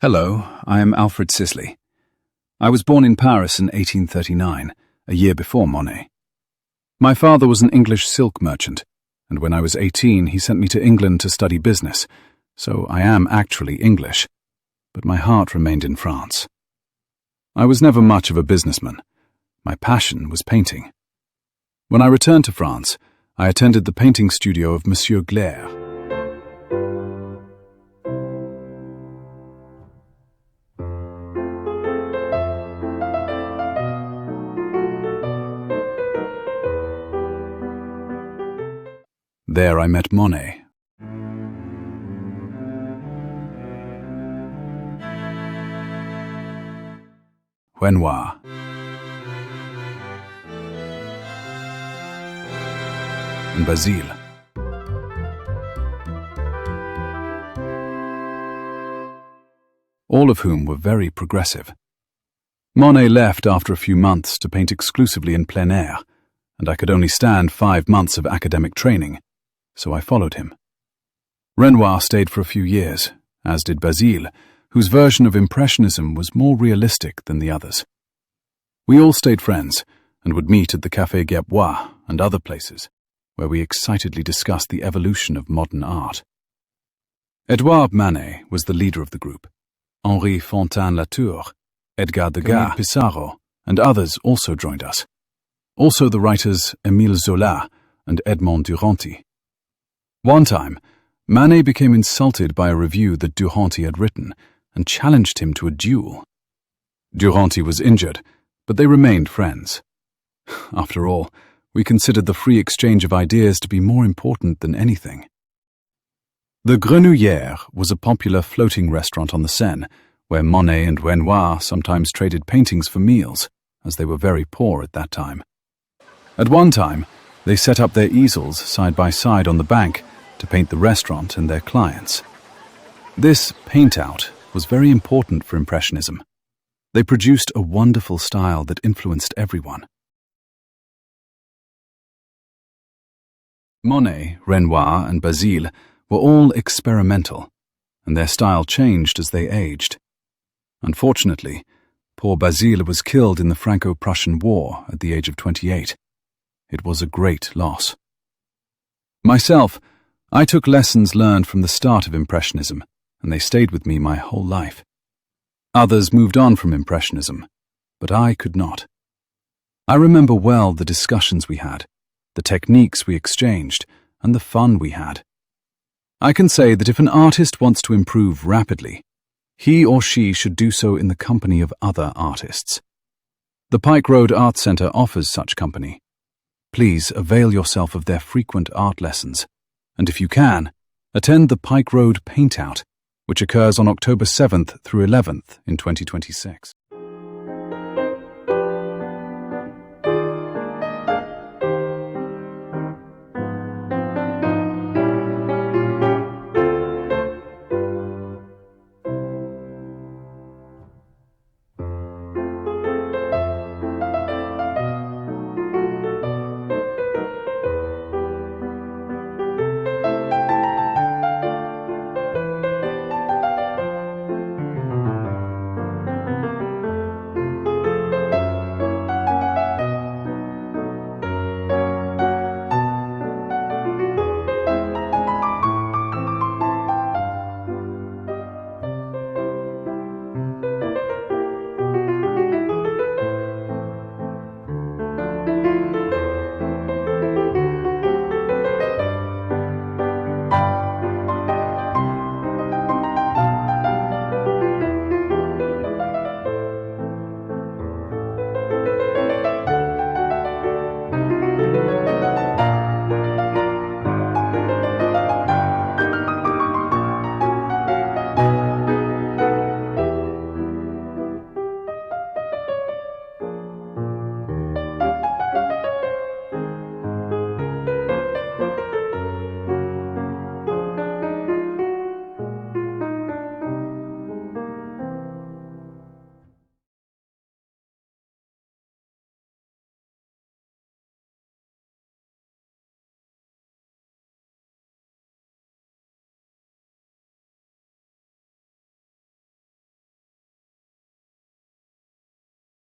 Hello, I am Alfred Sisley. I was born in Paris in 1839, a year before Monet. My father was an English silk merchant, and when I was 18 he sent me to England to study business, so I am actually English, but my heart remained in France. I was never much of a businessman. My passion was painting. When I returned to France, I attended the painting studio of Monsieur Glaire. There I met Monet. Renoir. And Basile. All of whom were very progressive. Monet left after a few months to paint exclusively in plein air, and I could only stand 5 months of academic training, so I followed him. Renoir stayed for a few years, as did Basile, whose version of Impressionism was more realistic than the others. We all stayed friends, and would meet at the Café Gerbois and other places, where we excitedly discussed the evolution of modern art. Edouard Manet was the leader of the group. Henri Fontaine-Latour, Edgar Degas, Pissarro, and others also joined us. Also the writers Émile Zola and Edmond Duranty. One time, Manet became insulted by a review that Duranty had written and challenged him to a duel. Duranty was injured, but they remained friends. After all, we considered the free exchange of ideas to be more important than anything. The Grenouillère was a popular floating restaurant on the Seine, where Monet and Renoir sometimes traded paintings for meals, as they were very poor at that time. At one time, they set up their easels side by side on the bank to paint the restaurant and their clients. This paint-out was very important for Impressionism. They produced a wonderful style that influenced everyone. Monet, Renoir, and Basile were all experimental, and their style changed as they aged. Unfortunately, poor Basile was killed in the Franco-Prussian War at the age of 28. It was a great loss. Myself, I took lessons learned from the start of Impressionism, and they stayed with me my whole life. Others moved on from Impressionism, but I could not. I remember well the discussions we had, the techniques we exchanged, and the fun we had. I can say that if an artist wants to improve rapidly, he or she should do so in the company of other artists. The Pike Road Art Centre offers such company. Please avail yourself of their frequent art lessons, and if you can, attend the Pike Road Paint-Out, which occurs on October 7th through 11th in 2026.